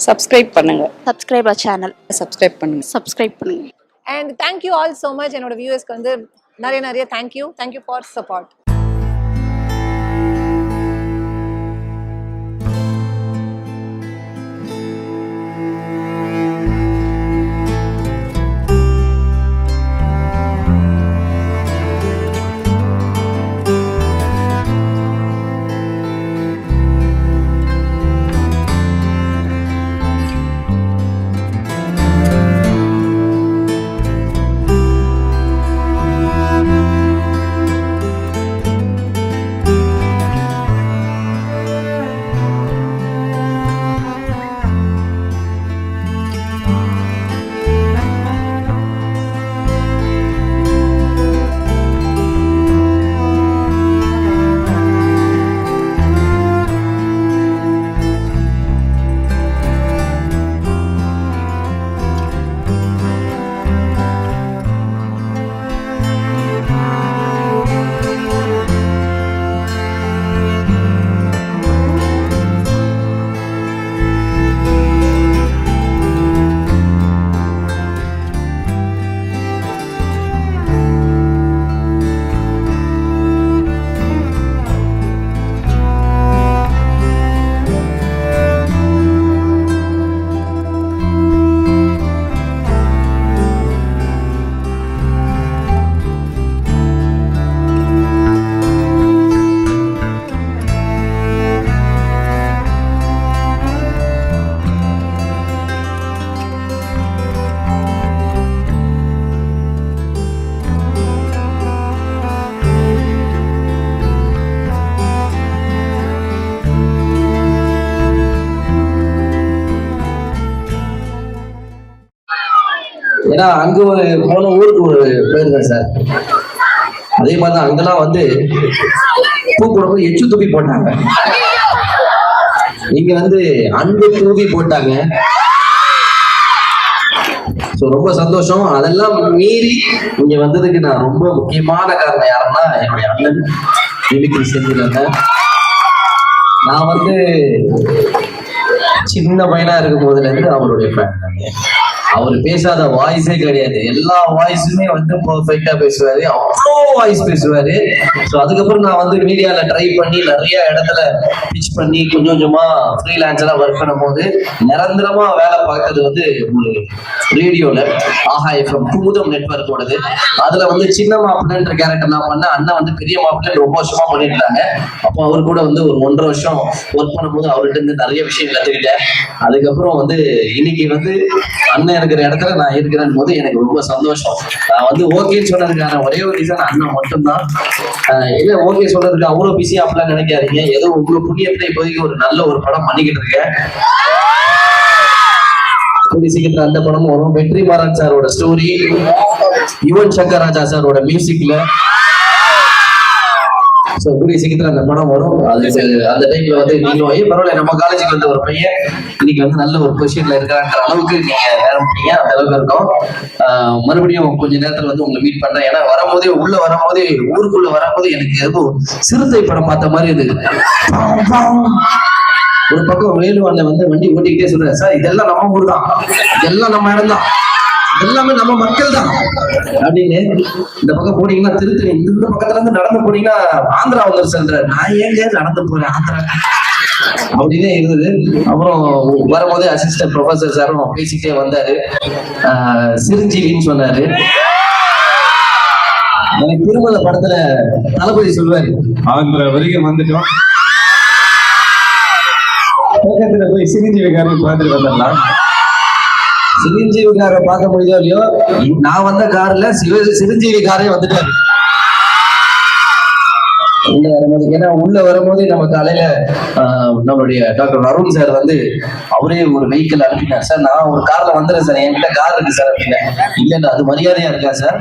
Subscribe பண்ணுங்க. Subscribe our channel. Subscribe பண்ணுங்க. Subscribe பண்ணுங்க. And thank you all so much. என்னோட வியூவர்ஸ்க்கு வந்து நிறைய thank you for support. ஏன்னா அங்க போன ஊருக்கு போயிருக்கேன் சார். அதே மாதிரி தான் அங்கெல்லாம் வந்து பூ போடும்போது எச்சு தூக்கி போட்டாங்க, இங்க வந்து அன்பு தூவி போட்டாங்க. ஸோ ரொம்ப சந்தோஷம். அதெல்லாம் மீறி இங்க வந்ததுக்கு நான் ரொம்ப முக்கியமான காரணம் யாருன்னா என்னுடைய அண்ணன் மிமிக்ரி செஞ்சிருந்தேன். நான் வந்து சின்ன பையனா இருக்கும் போதுல இருந்து அவருடைய ஃபேன். அவர் பேசாத வாய்ஸே கிடையாது, எல்லா வாய்ஸுமே வந்து பர்ஃபெக்டா பேசுவாரு, அவ்வளோ வாய்ஸ் பேசுவாரு. ஸோ அதுக்கப்புறம் நான் வந்து மீடியால ட்ரை பண்ணி நிறைய இடத்துல பிச் பண்ணி கொஞ்சம் கொஞ்சமா ஃப்ரீலான்ஸரா ஒர்க் பண்ணும் போது நிரந்தரமா வேலை பார்த்தது வந்து ஒரு ரேடியோல ஆஹா எஃப்எம் குமுதம் நெட்வொர்க்கோடது. அதுல வந்து சின்ன மாப்பிள்ளைன்ற கேரக்டர் நான் பண்ண, அண்ணன் வந்து பெரிய மாப்பிள்ளை ரொம்ப வருஷமா பண்ணிட்டாங்க. அப்போ அவர் கூட வந்து ஒரு 1.5 வருஷம் ஒர்க் பண்ணும்போது அவர்கிட்ட இருந்து நிறைய விஷயம் கத்துக்கிட்டேன். அதுக்கப்புறம் வந்து இன்னைக்கு வந்து அண்ணன் இருக்கிற இடத்துல நான் இருக்கிறேன் போது எனக்கு ரொம்ப சந்தோஷம். நான் வந்து ஓகேன்னு சொன்னதுக்கான ஒரே ஒரு ரீசன் அண்ணன் மட்டும்தான். இல்ல ஓகே சொல்றதுக்கு அவ்வளவு பிஸி அப்படிலாம் நினைக்காதீங்க. ஏதோ உங்களுக்கு புண்ணியத்தை இப்போதைக்கு ஒரு நல்ல ஒரு படம் பண்ணிக்கிட்டு இருக்கேன். சீக்கிரத்துல அந்த படமும் வரும். வெற்றிமாறன் சாரோட ஸ்டோரி, யுவன் சங்கர் ராஜா சாரோட மியூசிக்ல. ஸோ கூடிய சீக்கிரத்துல அந்த படம் வரும். அது அந்த டைம்ல வந்து நீங்களும் பரவாயில்ல நம்ம காலேஜுக்கு வந்து ஒரு பையன் இன்னைக்கு வந்து நல்ல ஒரு பொசிஷன்ல இருக்கிறான்ற அளவுக்கு நீங்க நேரம் பண்ணீங்க, அந்த அளவுக்கு இருக்கும். மறுபடியும் கொஞ்ச நேரத்துல வந்து உங்களை மீட் பண்றேன். ஏன்னா வரும்போதே உள்ள வரும்போதே ஊருக்குள்ள வரும்போது எனக்கு ஏதோ சிறுத்தை படம் பார்த்த மாதிரி இருந்தது. ஒரு பக்கம் வேலுவான வந்து வண்டி ஓட்டிக்கிட்டே சொல்றேன், சார் இதெல்லாம் நம்ம ஊர் தான், இதெல்லாம் நம்ம இடம் தான், எல்லாமே நம்ம மக்கள் தான் அப்படின்னு. இந்த பக்கம் போனீங்கன்னா திருத்தணி, இந்த பக்கத்துல இருந்து நடந்து போனீங்கன்னா ஆந்திரா வந்து சொல்ற, நான் ஏங்க நடந்து போறேன் ஆந்திரா அப்படின்னே இருந்தது. அப்புறம் வரும்போதே அசிஸ்டன்ட் ப்ரொஃபசர் சாரும் பேசிக்கிட்டே வந்தாரு. சிரஞ்சீவின்னு சொன்னாரு. எனக்கு திருமல படத்துல தளபதி சொல்வாரு, ஆந்திரா வரைக்கும் வந்துட்டோம், பக்கத்துல போய் சிரஞ்சீவிக்காரன் பார்த்துட்டு வந்துடலாம். சிரஞ்சீவிக்கார பார்க்க முடியுதோ இல்லையோ, நான் வந்த கார்ல சிரஞ்சீவிக்காரே வந்துட்டாரு உள்ள வரும்போது. ஏன்னா உள்ள வரும்போதே நம்ம காலையில நம்மளுடைய டாக்டர் அருண் சார் வந்து அவரே ஒரு வெஹிக்கிள் அனுப்பினார். சார் நான் ஒரு கார்ல வந்துடுறேன் சார், என்கிட்ட கார் இருக்கு சார் அப்படின்னு. இல்ல அது மரியாதையா இருக்கா சார்,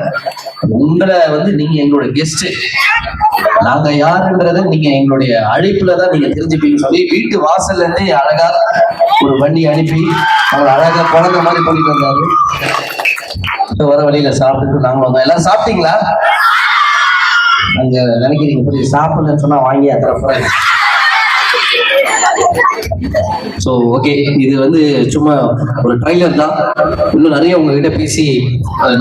உங்களை வந்து நீங்க எங்களோட கெஸ்ட், நாங்க யாருன்றத நீங்க எங்களுடைய அழைப்புலதான் நீங்க தெரிஞ்சுப்பீங்க சொல்லி வீட்டு வாசல்ல இருந்தே அழகா ஒரு வண்டி அனுப்பி அவங்க அழகா குழந்தை மாதிரி கூட்டிட்டு வந்தாரு. வர வழியில சாப்பிட்டுட்டு நாங்களும் வந்தோம். எல்லாரும் சாப்பிட்டீங்களா? அங்க நினைக்கிறீங்க சாப்பிடலன்னு சொன்னா வாங்கி அத்தனை ஸோ ஓகே, இது வந்து சும்மா ஒரு ட்ரைலர் தான். இன்னும் நிறைய உங்ககிட்ட பேசி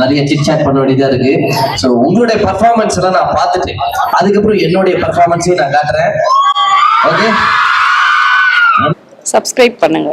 நிறைய சிட் சாட் பண்ண வேண்டியதா இருக்கு. ஸோ உங்களுடைய பர்ஃபார்மன்ஸ் எல்லாம் நான் பார்த்துட்டு அதுக்கப்புறம் என்னுடைய பர்ஃபார்மன்ஸையும் நான் காட்டுறேன். ஓகே, சப்ஸ்கிரைப் பண்ணுங்க.